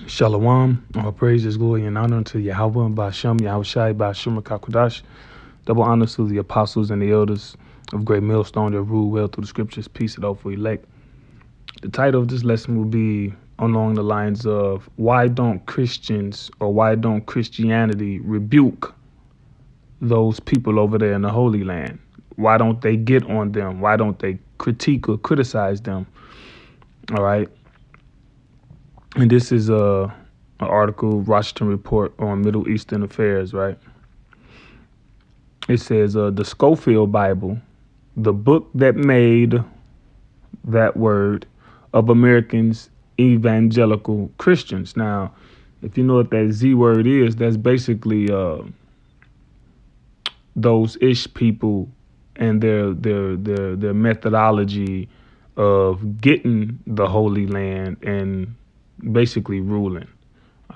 Shalom, all praises, glory, and honor unto Yahweh, Ba'ashem, Yahushai, Ba'ashem, Kakodash. Double honors to the apostles and the elders of Great Millstone that rule well through the scriptures. Peace and hope for elect. The title of this lesson will be along the lines of why don't Christians or why don't Christianity rebuke those people over there in the Holy Land? Why don't they get on them? Why don't they critique or criticize them? All right. And this is an article, Washington Report on Middle Eastern Affairs, right? It says the Scofield Bible, the book that made that word of Americans evangelical Christians. Now, if you know what that Z word is, that's basically those ish people and their methodology of getting the Holy Land and basically ruling.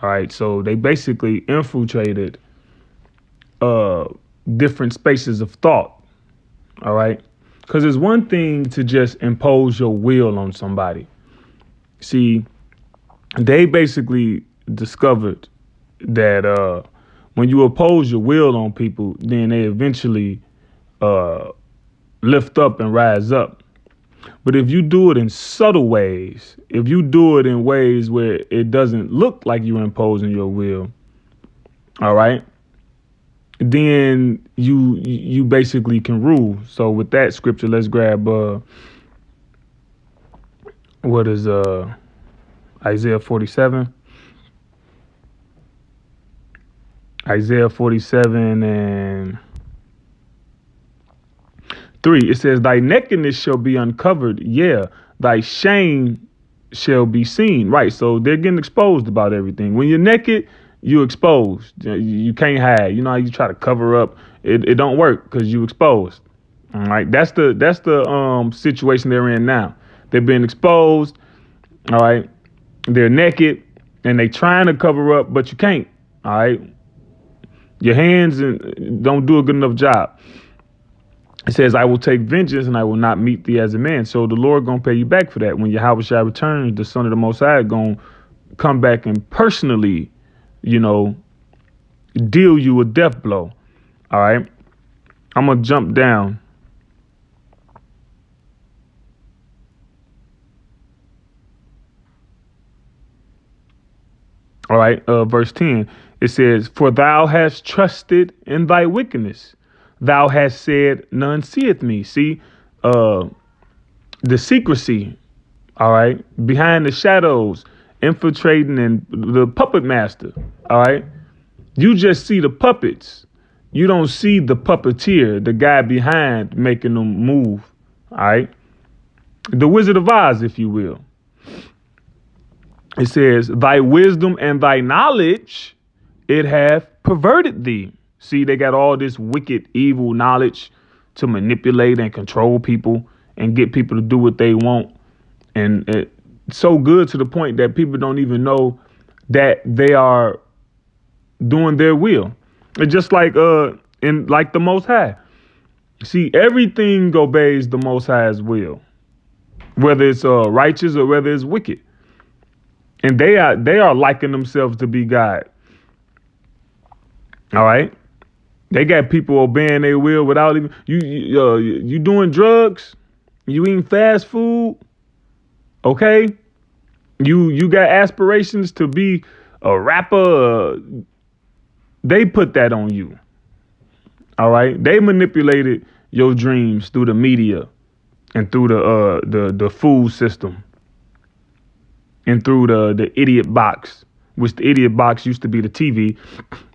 All right, so they basically infiltrated different spaces of thought. All right, because it's one thing to just impose your will on somebody. See, they basically discovered that when you oppose your will on people, then they eventually lift up and rise up. But if you do it in subtle ways, if you do it in ways where it doesn't look like you're imposing your will, all right, then you basically can rule. So with that scripture, let's grab what is Isaiah 47. Isaiah 47 and 3, it says, thy nakedness shall be uncovered. Yeah, thy shame shall be seen. Right. So they're getting exposed about everything. When you're naked, you're exposed. You can't hide. You know how you try to cover up. It don't work because you exposed. All right. That's the situation they're in now. They're being exposed. All right. They're naked and they trying to cover up, but you can't. All right. Your hands don't do a good enough job. It says, I will take vengeance and I will not meet thee as a man. So the Lord going to pay you back for that. When Yahweh shall return, the Son of the Most High going to come back and personally, deal you a death blow. All right. I'm going to jump down. All right. Verse 10, it says, for thou hast trusted in thy wickedness. Thou hast said, none seeth me. See, the secrecy, all right, behind the shadows, infiltrating and the puppet master, all right. You just see the puppets. You don't see the puppeteer, the guy behind making them move, all right. The Wizard of Oz, if you will. It says, thy wisdom and thy knowledge, it hath perverted thee. See, they got all this wicked, evil knowledge to manipulate and control people and get people to do what they want. And it's so good to the point that people don't even know that they are doing their will. It's just like like the Most High. See, everything obeys the Most High's will, whether it's righteous or whether it's wicked. And they are liking themselves to be God. All right. They got people obeying their will without even you doing drugs, you eating fast food. OK, you got aspirations to be a rapper. They put that on you. All right. They manipulated your dreams through the media and through the food system and through the idiot box, which the idiot box used to be the TV.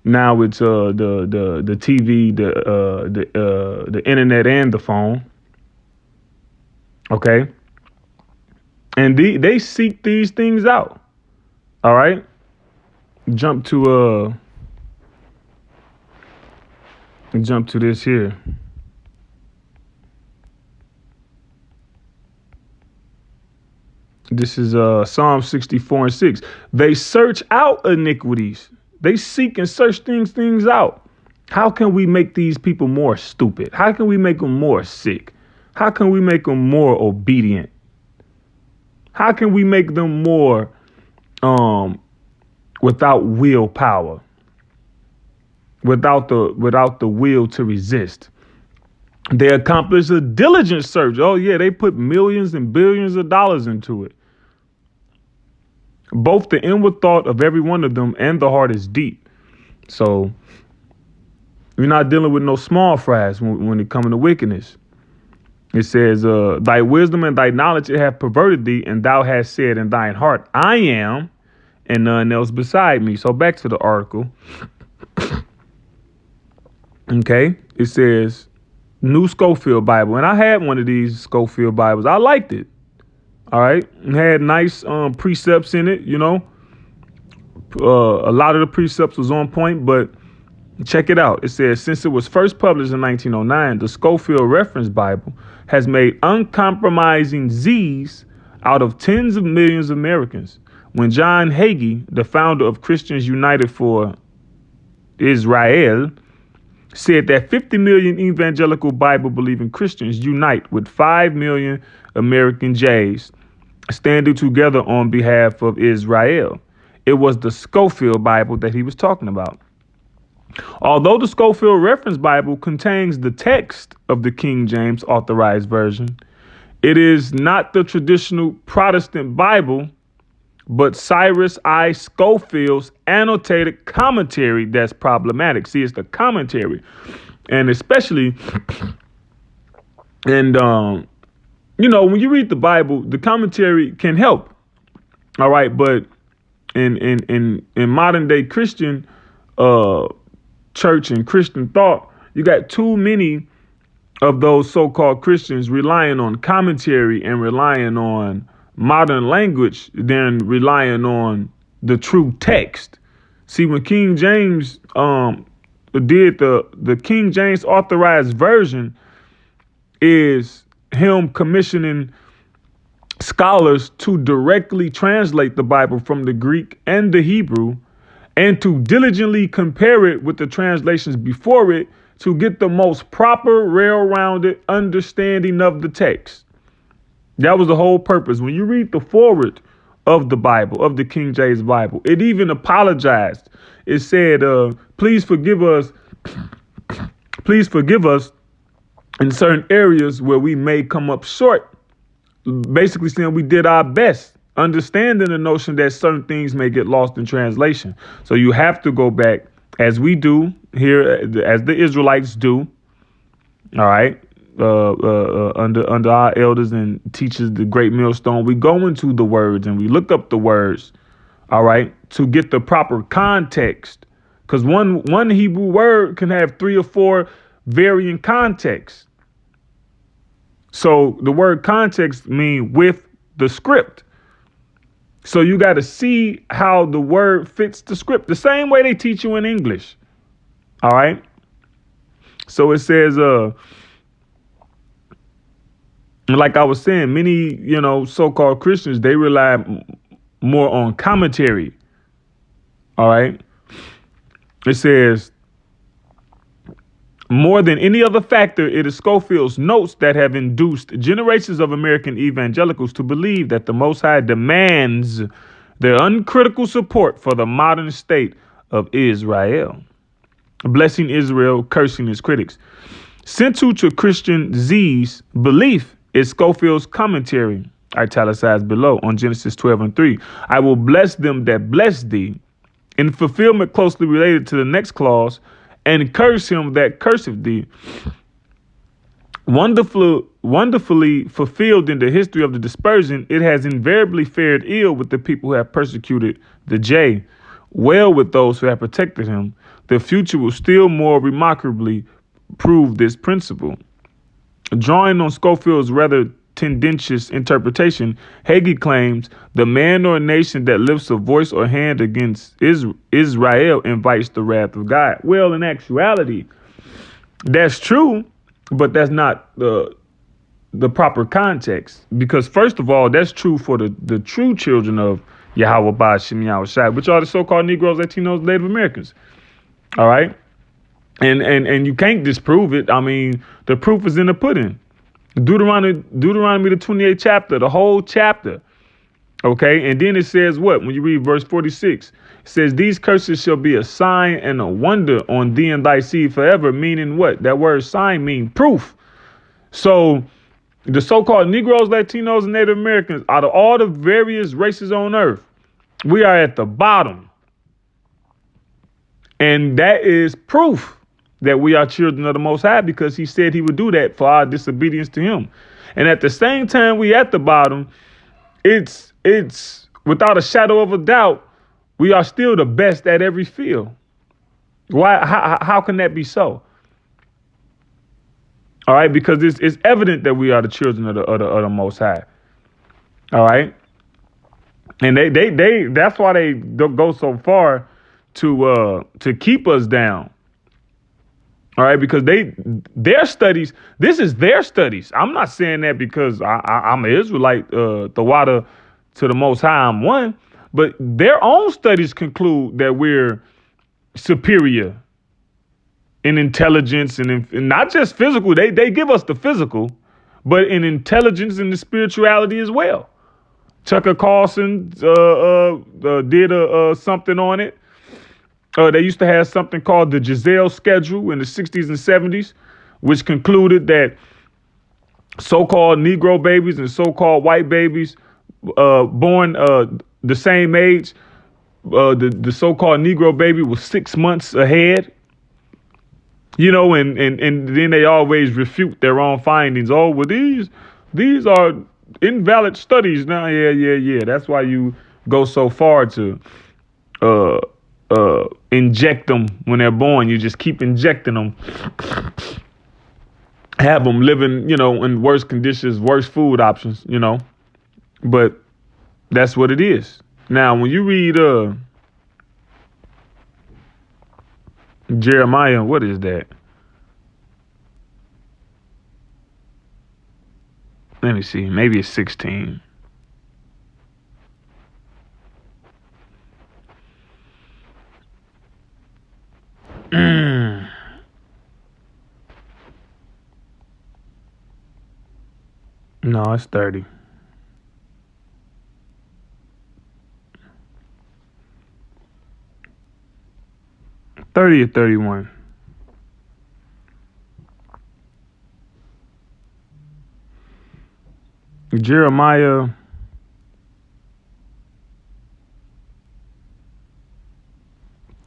Now it's the TV, the internet and the phone. OK. And they seek these things out. All right. Jump to this here. This is Psalm 64 and 6. They search out iniquities. They seek and search things out. How can we make these people more stupid? How can we make them more sick? How can we make them more obedient? How can we make them more without willpower, without the will to resist. They accomplished a diligent search. Oh yeah, they put millions and billions of dollars into it. Both the inward thought of every one of them and the heart is deep. So you're not dealing with no small fries when it comes to wickedness. It says, thy wisdom and thy knowledge have perverted thee, and thou hast said in thine heart, I am, and none else beside me. So back to the article. Okay, it says, New Schofield Bible. And I had one of these Schofield Bibles. I liked it. All right. It had nice precepts in it, you know. A lot of the precepts was on point, but check it out. It says, since it was first published in 1909, the Schofield Reference Bible has made uncompromising Z's out of tens of millions of Americans. When John Hagee, the founder of Christians United for Israel, said that 50 million evangelical Bible-believing Christians unite with 5 million American Jays standing together on behalf of Israel. It was the Schofield Bible that he was talking about. Although the Schofield Reference Bible contains the text of the King James Authorized Version, it is not the traditional Protestant Bible, but Cyrus I. Schofield's annotated commentary that's problematic. See, it's the commentary. And especially, and, you know, when you read the Bible, the commentary can help. All right. But in modern day Christian church and Christian thought, you got too many of those so-called Christians relying on commentary and relying on modern language than relying on the true text. See, when King James did the King James Authorized Version is him commissioning scholars to directly translate the Bible from the Greek and the Hebrew and to diligently compare it with the translations before it to get the most proper, well-rounded understanding of the text. That was the whole purpose. When you read the foreword of the Bible, of the King James Bible, it even apologized. It said, please forgive us in certain areas where we may come up short. Basically saying we did our best, understanding the notion that certain things may get lost in translation. So you have to go back, as we do here, as the Israelites do. All right. Under our elders and teachers, the great millstone, we go into the words and we look up the words, all right, to get the proper context. Because one Hebrew word can have 3 or 4 varying contexts. So the word context mean with the script. So you got to see how the word fits the script, the same way they teach you in English. All right. So it says, like I was saying, many, so-called Christians, they rely more on commentary. All right. It says, more than any other factor, it is Schofield's notes that have induced generations of American evangelicals to believe that the Most High demands their uncritical support for the modern state of Israel, blessing Israel, cursing his critics. Central to Christian Z's belief is Schofield's commentary, italicized below, on Genesis 12:3. I will bless them that bless thee, in fulfillment closely related to the next clause, and curse him that curseth thee. Wonderfully fulfilled in the history of the dispersion, it has invariably fared ill with the people who have persecuted the J, well with those who have protected him. The future will still more remarkably prove this principle. Drawing on Schofield's rather tendentious interpretation, Hagee claims the man or nation that lifts a voice or hand against Israel invites the wrath of God. Well, in actuality, that's true, but that's not the proper context. Because first of all, that's true for the true children of Yahweh Ba'Shem Yahushai, which are the so-called Negroes, Latinos, Native Americans. All right. And you can't disprove it. I mean, the proof is in the pudding. Deuteronomy, the 28th chapter, the whole chapter Okay. And then it says what? When you read verse 46, it says, these curses shall be a sign and a wonder on thee and thy seed forever. Meaning what? That word sign means proof. So the so-called Negroes, Latinos, and Native Americans, out of all the various races on earth, we are at the bottom. And that is proof that we are children of the Most High, because he said he would do that for our disobedience to him. And at the same time we at the bottom, it's without a shadow of a doubt, we are still the best at every field. Why? How can that be so? All right, because it's evident that we are the children of the Most High. All right, and they that's why they go so far to keep us down. All right, because their studies, this is their studies. I'm not saying that because I'm an Israelite, Tawada to the Most High, I'm one, but their own studies conclude that we're superior in intelligence and not just physical. They give us the physical, but in intelligence and the spirituality as well. Tucker Carlson did something on it. They used to have something called the Giselle schedule in the 60s and 70s, which concluded that so-called Negro babies and so-called white babies born the same age, the so-called Negro baby was 6 months ahead. You know, and then they always refute their own findings. Oh, well, these are invalid studies now. Yeah. That's why you go so far to inject them when they're born. You just keep injecting them, have them living, in worse conditions, worse food options, But that's what it is. Now, when you read Jeremiah, what is that? Let me see. Maybe it's 16. No, it's 30. Or 31. Jeremiah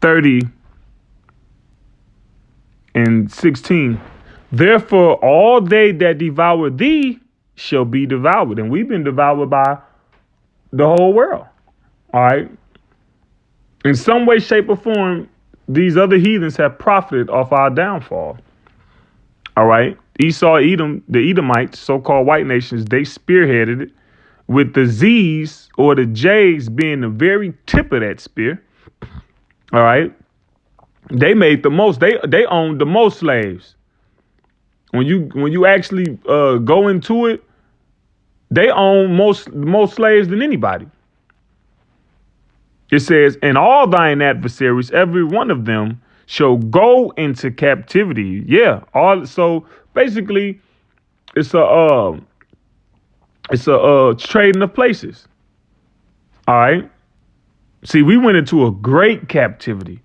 30 and 16. Therefore, all they that devour thee shall be devoured. And we've been devoured by the whole world. All right. In some way, shape, or form, these other heathens have profited off our downfall. All right. Esau, Edom, the Edomites, so-called white nations, they spearheaded it, with the Z's or the J's being the very tip of that spear. All right. They made the most. They owned the most slaves. When you actually go into it, they own most slaves than anybody. It says, and all thine adversaries, every one of them, shall go into captivity. Yeah. So basically, it's a trading of places. All right. See, we went into a great captivity.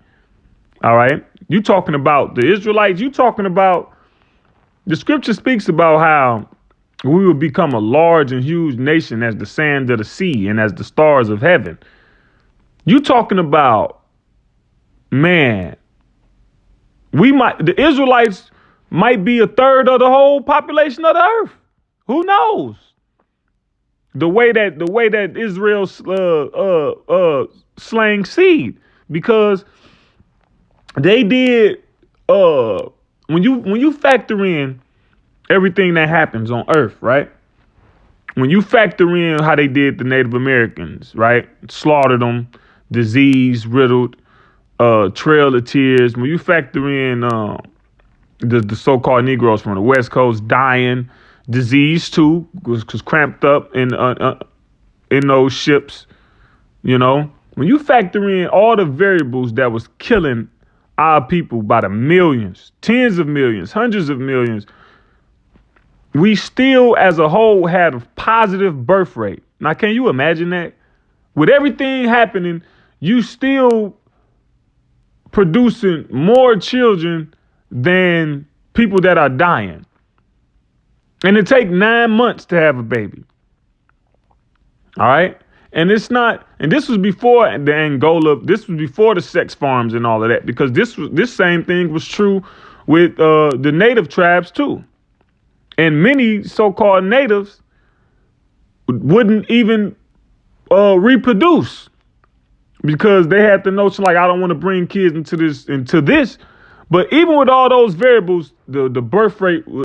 All right. You talking about the Israelites? You talking about the scripture speaks about how we will become a large and huge nation as the sand of the sea and as the stars of heaven. You talking about, man, the Israelites might be a third of the whole population of the earth. Who knows? The way that Israel slang seed, because they did when you factor in everything that happens on earth, right? When you factor in how they did the Native Americans, right? Slaughtered them, disease riddled, trail of tears. When you factor in the so-called Negroes from the West Coast dying, disease too, was cramped up in those ships, when you factor in all the variables that was killing our people by the millions, tens of millions, hundreds of millions, we still as a whole had a positive birth rate. Now, can you imagine that? With everything happening, you still producing more children than people that are dying. And it take 9 months to have a baby. All right. And it's not, and this was before the Angola, this was before the sex farms and all of that, because this same thing was true with the native tribes too. And many so-called natives wouldn't even reproduce because they had the notion like, I don't want to bring kids into this. But even with all those variables, the birth rate